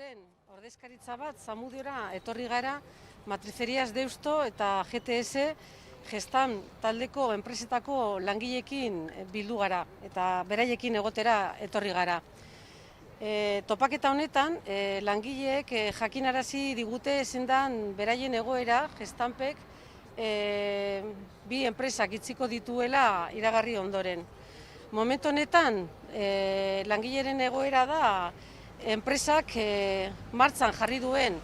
Bilduren ordezkaritza bat Zamudiora etorri gara Matricerias Deusto eta GTS Gestam taldeko enpresetako langileekin bildu gara eta beraiekin egotera etorri gara. Topaketa honetan langileek jakinarazi digute zein beraien egoera Gestampek bi enpresak itziko dituela iragarri ondoren. Momentu honetan langileren egoera da enpresak martxan jarri duen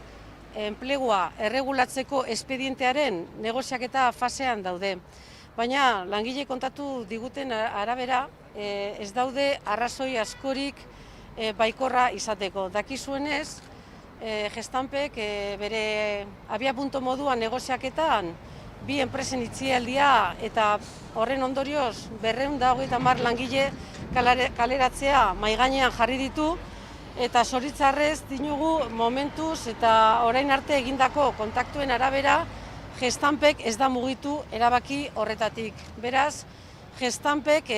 enplegua erregulatzeko espedientearen negoziaketa fasean daude. Baina langile kontatu diguten arabera ez daude arrazoi askorik baikorra izateko. Dakizuenez, Gestampek bere abiapuntu moduan negoziaketan bi enpresen itxialdia eta horren ondorioz 230 langile kaleratzea mahai gainean jarri ditu, eta zoritzarrez dinugu momentuz eta orain arte egindako kontaktuen arabera Gestampek ez da mugitu erabaki horretatik. Beraz, Gestampek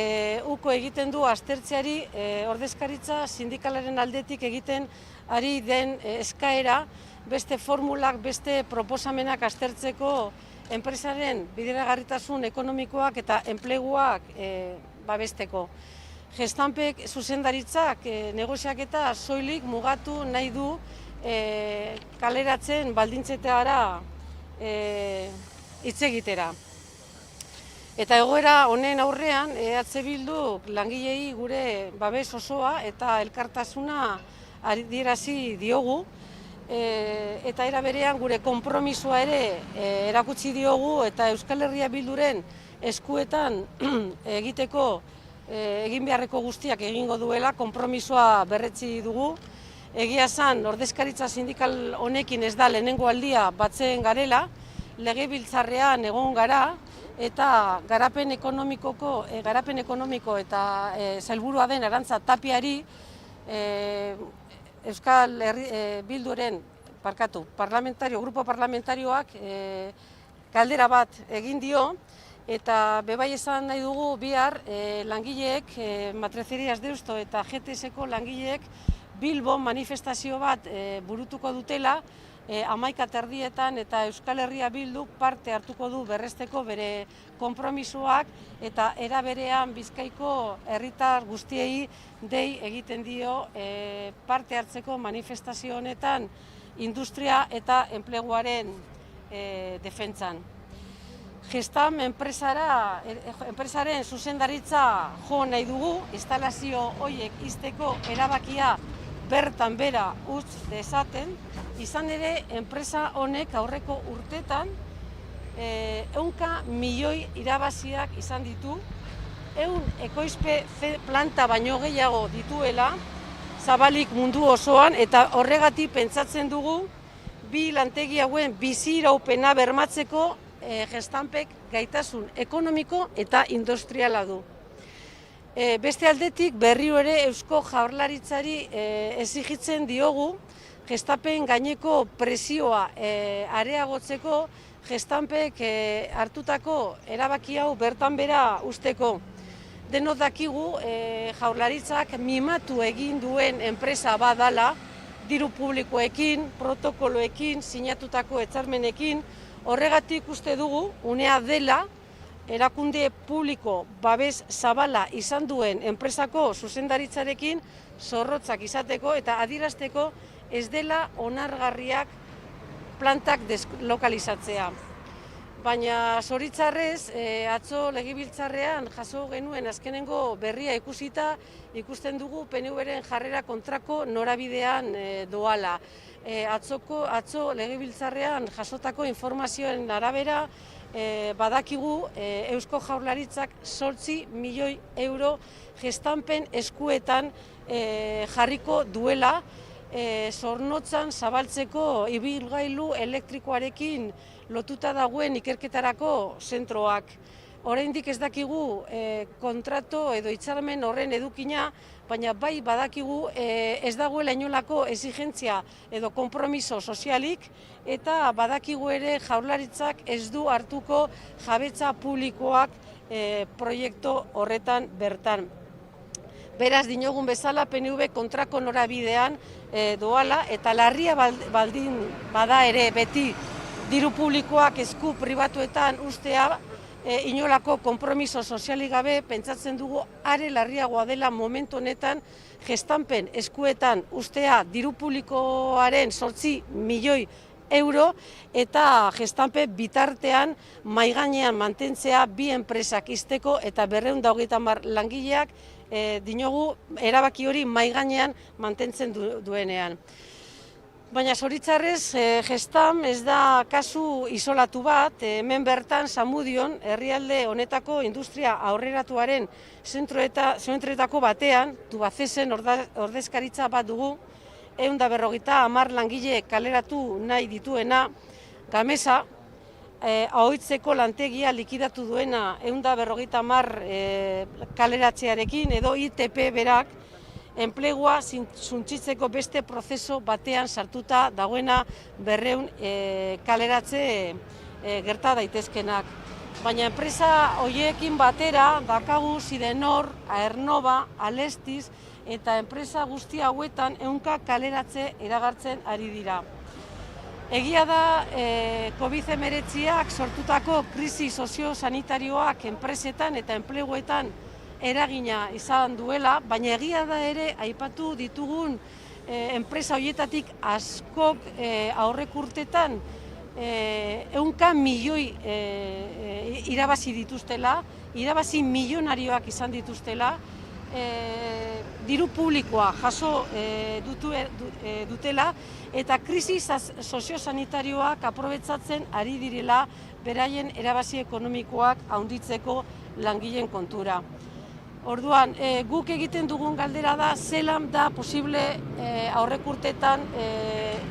uko egiten du aztertzeari ordezkaritza sindikalaren aldetik egiten ari den eskaera, beste formulak, beste proposamenak aztertzeko enpresaren bideragarritasun ekonomikoak eta enpleguak babesteko. Gestampek zuzendaritzak negoziaketa soilik mugatu nahi du kaleratzen baldintzetara hitz egitera. Eta egoera honen aurrean EH Bilduk langilei gure babes osoa eta elkartasuna adierazi diogu, eta era berean gure konpromisoa ere erakutsi diogu eta Euskal Herria Bilduren eskuetan egiteko egin beharreko guztiak egingo duela konpromisoa berretsi dugu. Egia esan, ordezkaritza sindikal honekin ez da lehenengo aldia batzen garela, legebiltzarrean egon gara eta garapen ekonomiko eta sailburua den Arantza Tapiari Euskal Bilduren grupo parlamentarioak galdera bat egin dio, eta bebai esan nahi dugu bihar langileek, Matricerias Deusto eta GTS-ko langileek Bilbon manifestazio bat burutuko dutela 11:30 eta Euskal Herria Bilduk parte hartuko du berresteko bere konpromisoak eta era berean Bizkaiko herritar guztiei dei egiten dio parte hartzeko manifestazio honetan industria eta enpleguaren defentsan. Gestam enpresaren zuzendaritza jo nahi dugu, instalazio horiek ixteko erabakia bertan bera utz dezaten, izan ere enpresa honek aurreko urtetan 100 milioi irabaziak izan ditu, 100 ekoizpe planta baino gehiago dituela, zabalik mundu osoan, eta horregatik pentsatzen dugu bi lantegi hauen bizi iraupena bermatzeko Gestampek gaitasun ekonomiko eta industriala du. Beste aldetik berriro ere Eusko Jaurlaritzari exigitzen diogu Gestampen gaineko presioa areagotzeko Gestampek hartutako erabaki hau bertan bera usteko. Denok dakigu Jaurlaritzak mimatu egin duen enpresa badala, diru publikoekin, protokoloekin, sinatutako hitzarmenekin. Horregatik uste dugu unea dela erakunde publiko babes zabala izan duen enpresako zuzendaritzarekin zorrotzak izateko eta adierazteko ez dela onargarriak plantak deslokalizatzea. Baina zoritzarrez, atzo legebiltzarrean jaso genuen azkenengo berria ikusita, ikusten dugu PNV-ren jarrera kontrako norabidean doala. Atzo legebiltzarrean jasotako informazioen arabera badakigu Eusko Jaurlaritzak 8 milioi euro Gestampen eskuetan jarriko duela zornotzan zabaltzeko ibilgailu elektrikoarekin lotuta dagoen ikerketarako zentroak. Oraindik ez dakigu kontrato edo hitzarmen horren edukina, baina bai badakigu ez dagoela inolako exigentzia edo konpromiso sozialik, eta badakigu ere Jaurlaritzak ez du hartuko jabetza publikoak proiektu horretan bertan. Beraz, dinogun bezala PNV kontrako norabidean doala, eta larria baldin bada ere beti diru publikoak esku pribatuetan ustea, inolako konpromiso sozialik gabe, pentsatzen dugu are larriagoa dela momentu honetan Gestampen eskuetan ustea diru publikoaren 8 milioi euro, eta Gestampe bitartean maigainean mantentzea bi enpresak izteko eta 230 langileak dinogu erabaki hori maigainean mantentzen duenean. Baina zoritzarrez, Gestam ez da kasu isolatu bat, hemen bertan Zamudion, herrialde honetako industria aurreratuaren zentroetako batean, Tubacexen ordezkaritza bat dugu, 150 langile kaleratu nahi dituena, Gamesa, ahoitzeko lantegia likidatu duena 150 kaleratzearekin, edo ITP berak, enplegua suntsitzeko beste prozeso batean sartuta dagoena 200 kaleratze gerta daitezkenak. Baina enpresa horiekin batera dakagu Sidenor, Aernova, Alestis eta enpresa guzti hauetan 100 kaleratze iragartzen ari dira. Egia da COVID-19ak sortutako krisi soziosanitarioak enpresetan eta enpleguetan eragina izan duela, baina egia da ere aipatu ditugun enpresa horietatik askok aurrek urtetan 100 milioi irabazi dituztela, irabazi milionarioak izan dituztela, diru publikoa jaso dutela, eta krisi soziosanitarioak aprobetzatzen ari direla beraien erabazi ekonomikoak handitzeko langileen kontura. Orduan, guk egiten dugun galdera da, zelan da posible aurrek urtetan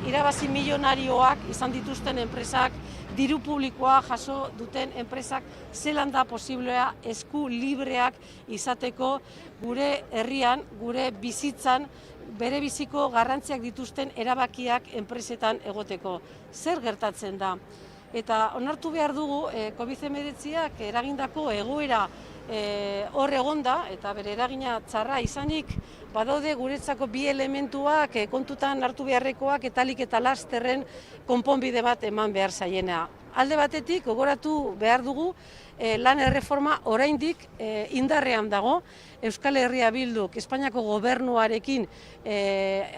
irabazi milionarioak izan dituzten enpresak, diru publikoa jaso duten enpresak, zelan da posiblea esku libreak izateko gure herrian, gure bizitzan, bere biziko garrantziak dituzten erabakiak enpresetan egoteko. Zer gertatzen da? Eta onartu behar dugu, COVID-19ak eragindako egoera hor egonda, eta bere eragina txarra izanik, badaude guretzako bi elementuak kontutan hartu beharrekoak eta alik eta lasterren konponbide bat eman behar zaiena. Alde batetik, gogoratu behar dugu, lan erreforma oraindik indarrean dago, Euskal Herria Bilduk Espainiako gobernuarekin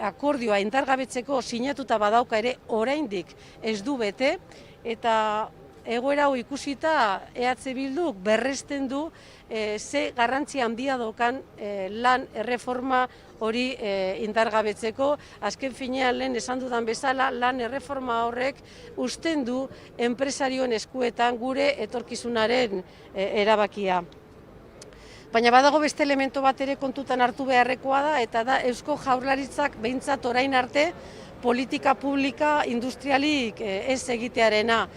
akordioa indargabetzeko sinatuta badauka ere oraindik ez du bete, eta egoera hau ikusita EH Bilduk berresten du ze garrantzi handia dokan lan erreforma hori indargabetzeko. Azken finean lehen esan dudan bezala, lan erreforma horrek uzten du enpresarioen eskuetan gure etorkizunaren erabakia. Baina badago beste elemento bat ere kontutan hartu beharrekoa da, eta da Eusko Jaurlaritzak behintzat orain arte politika publika industrialik ez egitearena.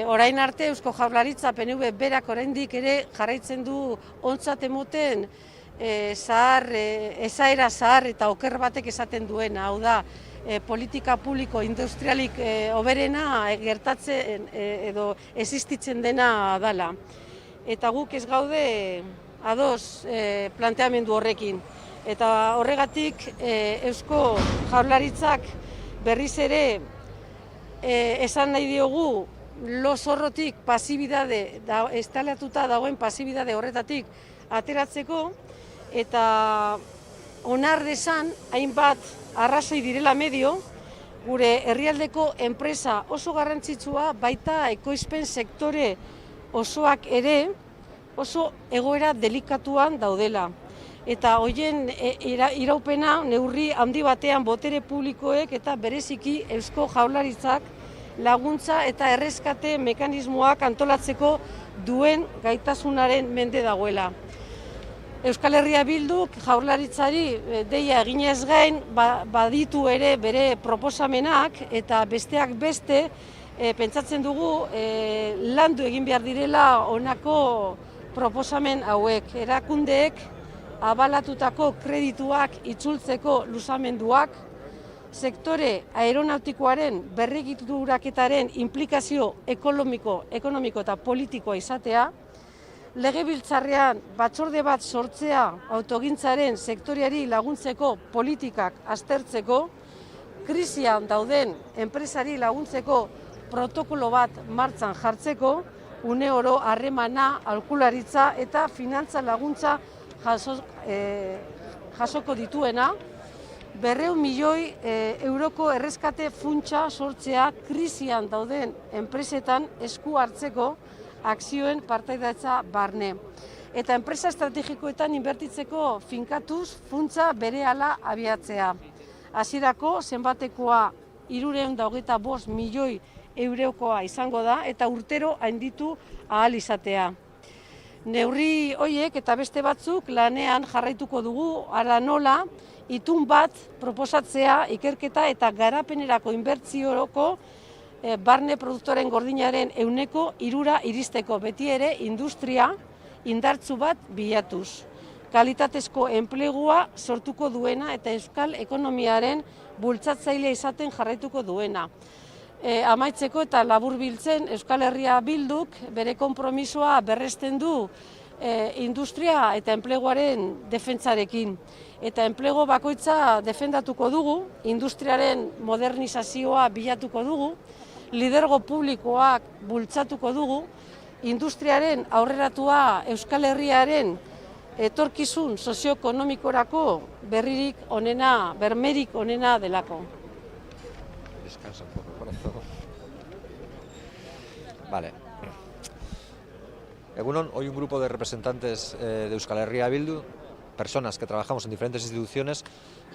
Orain arte Eusko Jaurlaritza PNV berak oraindik ere jarraitzen du ontzat emoten esaera zahar eta oker batek esaten duena, hau da, politika publiko industrialik hoberena gertatzen edo existitzen dena dela. Eta guk ez gaude ados planteamendu horrekin. Eta horregatik Eusko Jaurlaritzak berriz ere esan nahi diogu lo zorrotik pasibidade, instalatuta dagoen pasibidade horretatik ateratzeko, eta onar desan hainbat arrazoi direla medio, gure herrialdeko enpresa oso garrantzitsua, baita ekoizpen sektore osoak ere oso egoera delikatuan daudela. Eta horien iraupena neurri handi batean botere publikoek eta bereziki Eusko Jaurlaritzak laguntza eta erreskate mekanismoak antolatzeko duen gaitasunaren mende dagoela. Euskal Herria Bilduk Jaurlaritzari deia eginez gain baditu ere bere proposamenak, eta besteak beste pentsatzen dugu landu egin behar direla honako proposamen hauek. Erakundeek abalatutako kredituak itzultzeko luzamenduak, sektore aeronautikoaren berregituraketaren implikazio ekonomiko eta politikoa izatea, Legebiltzarrean batzorde bat sortzea autogintzaren sektoreari laguntzeko politikak aztertzeko, krisian dauden enpresari laguntzeko protokolo bat martxan jartzeko, une oro harremana, aholkularitza eta finantza laguntza jasoko dituena, 200 milioi euroko erreskate funtsa sortzea krisian dauden enpresetan esku hartzeko akzioen partaidatza barne. Eta enpresa estrategikoetan inbertitzeko finkatuz funtsa berehala abiatzea. Hasierako zenbatekoa 325 milioi eurokoa izango da eta urtero hainditu ahal izatea. Neurri horiek eta beste batzuk lanean jarraituko dugu, hala nola, itun bat proposatzea ikerketa eta garapenerako inbertsiorako barne produktoren gordinaren 3% iristeko, beti ere industria indartsu bat bilatuz. Kalitatezko enplegua sortuko duena eta euskal ekonomiaren bultzatzaile izaten jarraituko duena. Amaitzeko eta laburbiltzen Euskal Herria Bilduk bere konpromisoa berresten du industria eta enpleguaren defentsarekin. Eta enplegu bakoitza defendatuko dugu, industriaren modernizazioa bilatuko dugu, lidergo publikoak bultzatuko dugu, industriaren aurreratua Euskal Herriaren etorkizun sozioekonomikorako bermerik onena delako. Descansa un poco, corazón. Vale. Egunon, hoy un grupo de representantes de Euskal Herria Bildu, personas que trabajamos en diferentes instituciones,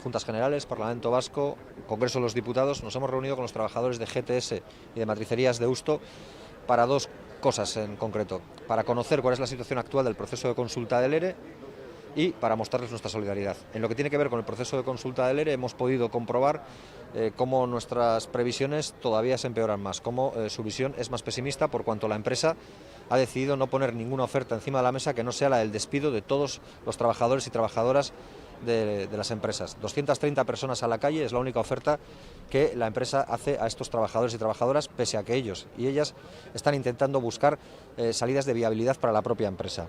Juntas Generales, Parlamento Vasco, Congreso de los Diputados, nos hemos reunido con los trabajadores de GTS y de Matricerías Deusto para dos cosas en concreto. Para conocer cuál es la situación actual del proceso de consulta del ERE y para mostrarles nuestra solidaridad. En lo que tiene que ver con el proceso de consulta del ERE hemos podido comprobar cómo nuestras previsiones todavía se empeoran más, cómo su visión es más pesimista por cuanto la empresa ha decidido no poner ninguna oferta encima de la mesa que no sea la del despido de todos los trabajadores y trabajadoras de las empresas. 230 personas a la calle es la única oferta que la empresa hace a estos trabajadores y trabajadoras, pese a que ellos y ellas están intentando buscar salidas de viabilidad para la propia empresa.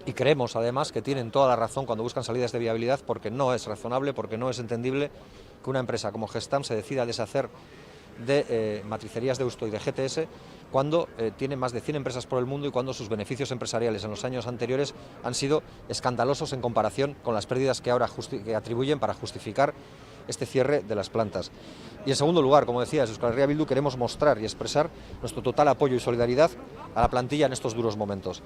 Y creemos, además, que tienen toda la razón cuando buscan salidas de viabilidad, porque no es razonable, porque no es entendible que una empresa como Gestamp se decida a deshacer de Matricerías Deusto y de GTS cuando tiene más de 100 empresas por el mundo y cuando sus beneficios empresariales en los años anteriores han sido escandalosos en comparación con las pérdidas que ahora atribuyen para justificar este cierre de las plantas. Y en segundo lugar, como decía, desde Euskal Herria Bildu queremos mostrar y expresar nuestro total apoyo y solidaridad a la plantilla en estos duros momentos.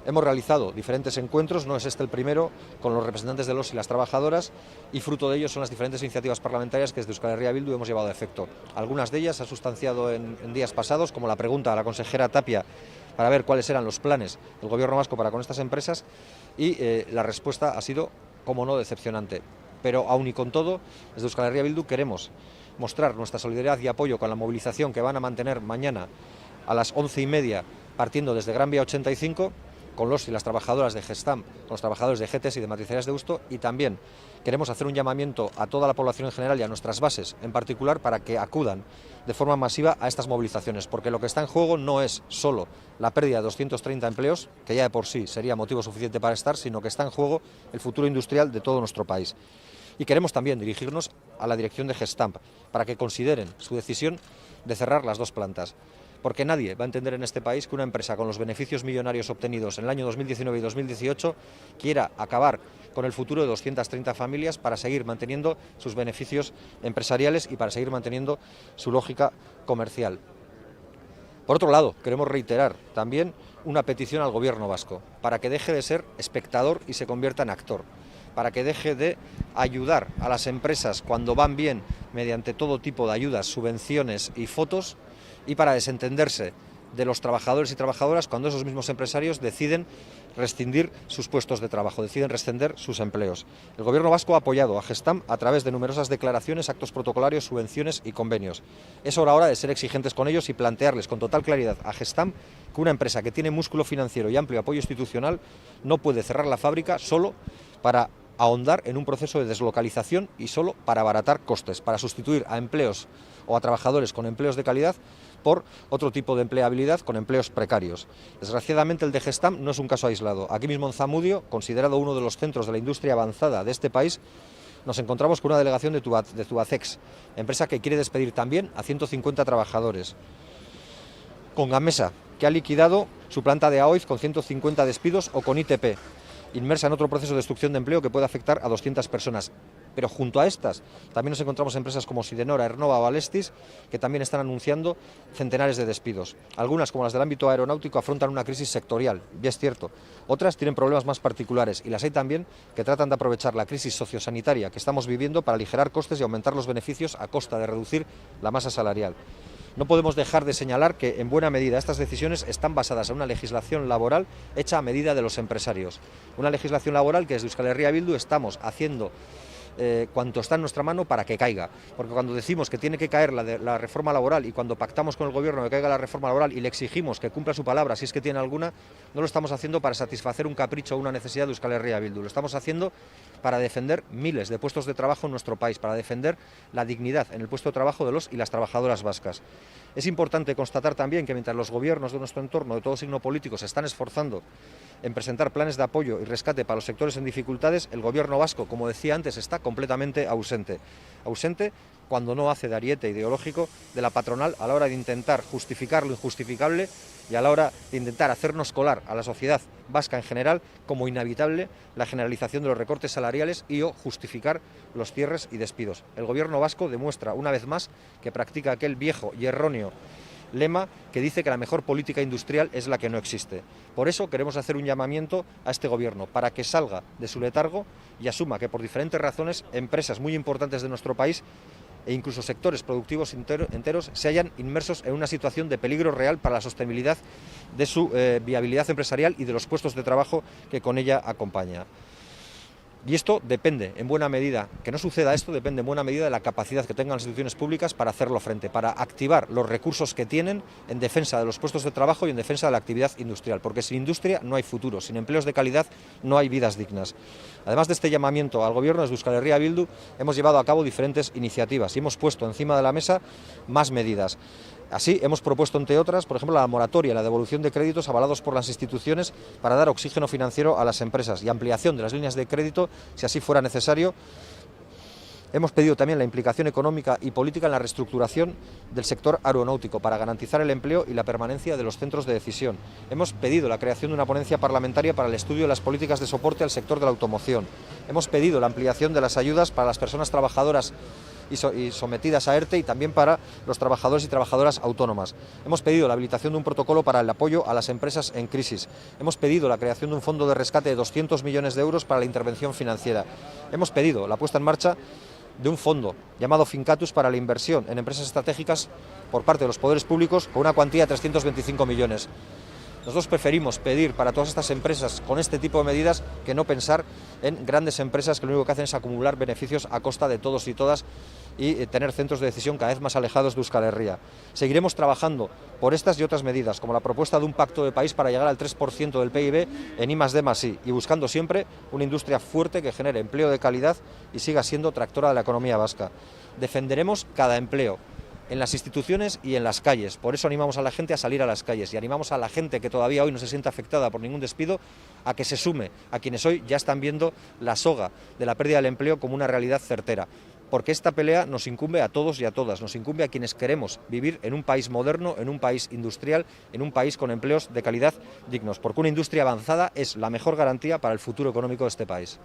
Hemos realizado diferentes encuentros, no es este el primero, con los representantes de los y las trabajadoras, y fruto de ellos son las diferentes iniciativas parlamentarias que desde Euskal Herria Bildu hemos llevado a efecto. Algunas de ellas se han sustanciado en días pasados, como la pregunta a la consejera Tapia para ver cuáles eran los planes del Gobierno vasco para con estas empresas, y la respuesta ha sido, como no, decepcionante. Pero aún y con todo, desde Euskal Herria Bildu queremos mostrar nuestra solidaridad y apoyo con la movilización que van a mantener mañana a las 11:30, partiendo desde Gran Vía 85, con los y las trabajadoras de Gestamp, con los trabajadores de GTS y de Matricerías Deusto, y también queremos hacer un llamamiento a toda la población en general y a nuestras bases en particular para que acudan de forma masiva a estas movilizaciones, porque lo que está en juego no es solo la pérdida de 230 empleos, que ya de por sí sería motivo suficiente para estar, sino que está en juego el futuro industrial de todo nuestro país. Y queremos también dirigirnos a la dirección de Gestamp para que consideren su decisión de cerrar las dos plantas. Porque nadie va a entender en este país que una empresa con los beneficios millonarios obtenidos en el año 2019 y 2018 quiera acabar con el futuro de 230 familias para seguir manteniendo sus beneficios empresariales y para seguir manteniendo su lógica comercial. Por otro lado, queremos reiterar también una petición al Gobierno vasco para que deje de ser espectador y se convierta en actor, para que deje de ayudar a las empresas cuando van bien mediante todo tipo de ayudas, subvenciones y fotos, y para desentenderse de los trabajadores y trabajadoras cuando esos mismos empresarios deciden rescindir sus puestos de trabajo, deciden rescindir sus empleos. El Gobierno vasco ha apoyado a Gestamp a través de numerosas declaraciones, actos protocolarios, subvenciones y convenios. Es hora ahora de ser exigentes con ellos y plantearles con total claridad a Gestamp que una empresa que tiene músculo financiero y amplio apoyo institucional no puede cerrar la fábrica solo para ahondar en un proceso de deslocalización y solo para abaratar costes, para sustituir a empleos o a trabajadores con empleos de calidad por otro tipo de empleabilidad con empleos precarios. Desgraciadamente el de Gestamp no es un caso aislado. Aquí mismo en Zamudio, considerado uno de los centros de la industria avanzada de este país, nos encontramos con una delegación de Tubacex, empresa que quiere despedir también a 150 trabajadores. Con Gamesa, que ha liquidado su planta de AOIZ con 150 despidos, o con ITP, inmersa en otro proceso de destrucción de empleo que puede afectar a 200 personas. Pero junto a estas también nos encontramos empresas como Sidenora, Ernova o Alestis, que también están anunciando centenares de despidos. Algunas, como las del ámbito aeronáutico, afrontan una crisis sectorial, y es cierto. Otras tienen problemas más particulares, y las hay también que tratan de aprovechar la crisis sociosanitaria que estamos viviendo para aligerar costes y aumentar los beneficios a costa de reducir la masa salarial. No podemos dejar de señalar que, en buena medida, estas decisiones están basadas en una legislación laboral hecha a medida de los empresarios. Una legislación laboral que desde Euskal Herria Bildu estamos haciendo cuanto está en nuestra mano para que caiga, porque cuando decimos que tiene que caer la reforma laboral y cuando pactamos con el gobierno que caiga la reforma laboral y le exigimos que cumpla su palabra si es que tiene alguna, no lo estamos haciendo para satisfacer un capricho o una necesidad de Euskal Herria Bildu, lo estamos haciendo para defender miles de puestos de trabajo en nuestro país, para defender la dignidad en el puesto de trabajo de los y las trabajadoras vascas. Es importante constatar también que mientras los gobiernos de nuestro entorno, de todo signo político, se están esforzando en presentar planes de apoyo y rescate para los sectores en dificultades, el gobierno vasco, como decía antes, está completamente ausente. Ausente cuando no hace de ariete ideológico de la patronal a la hora de intentar justificar lo injustificable y a la hora de intentar hacernos colar a la sociedad vasca en general como inevitable la generalización de los recortes salariales y o justificar los cierres y despidos. El gobierno vasco demuestra una vez más que practica aquel viejo y erróneo lema que dice que la mejor política industrial es la que no existe. Por eso queremos hacer un llamamiento a este gobierno para que salga de su letargo y asuma que por diferentes razones empresas muy importantes de nuestro país e incluso sectores productivos enteros se hallan inmersos en una situación de peligro real para la sostenibilidad de su viabilidad empresarial y de los puestos de trabajo que con ella acompaña. Y esto depende, en buena medida, que no suceda esto, depende en buena medida de la capacidad que tengan las instituciones públicas para hacerlo frente, para activar los recursos que tienen en defensa de los puestos de trabajo y en defensa de la actividad industrial, porque sin industria no hay futuro, sin empleos de calidad no hay vidas dignas. Además de este llamamiento al gobierno, desde Euskal Herria Bildu hemos llevado a cabo diferentes iniciativas y hemos puesto encima de la mesa más medidas. Así, hemos propuesto, entre otras, por ejemplo, la moratoria, la devolución de créditos avalados por las instituciones para dar oxígeno financiero a las empresas y ampliación de las líneas de crédito, si así fuera necesario. Hemos pedido también la implicación económica y política en la reestructuración del sector aeronáutico para garantizar el empleo y la permanencia de los centros de decisión. Hemos pedido la creación de una ponencia parlamentaria para el estudio de las políticas de soporte al sector de la automoción. Hemos pedido la ampliación de las ayudas para las personas trabajadoras y sometidas a ERTE y también para los trabajadores y trabajadoras autónomas. Hemos pedido la habilitación de un protocolo para el apoyo a las empresas en crisis. Hemos pedido la creación de un fondo de rescate de 200 millones de euros para la intervención financiera. Hemos pedido la puesta en marcha de un fondo llamado Fincatus para la inversión en empresas estratégicas por parte de los poderes públicos con una cuantía de 325 millones. Nosotros preferimos pedir para todas estas empresas con este tipo de medidas que no pensar en grandes empresas que lo único que hacen es acumular beneficios a costa de todos y todas y tener centros de decisión cada vez más alejados de Euskal Herria. Seguiremos trabajando por estas y otras medidas, como la propuesta de un pacto de país para llegar al 3% del PIB en I+D+I y buscando siempre una industria fuerte que genere empleo de calidad y siga siendo tractora de la economía vasca. Defenderemos cada empleo en las instituciones y en las calles. Por eso animamos a la gente a salir a las calles y animamos a la gente que todavía hoy no se siente afectada por ningún despido a que se sume a quienes hoy ya están viendo la soga de la pérdida del empleo como una realidad certera. Porque esta pelea nos incumbe a todos y a todas, nos incumbe a quienes queremos vivir en un país moderno, en un país industrial, en un país con empleos de calidad dignos, porque una industria avanzada es la mejor garantía para el futuro económico de este país.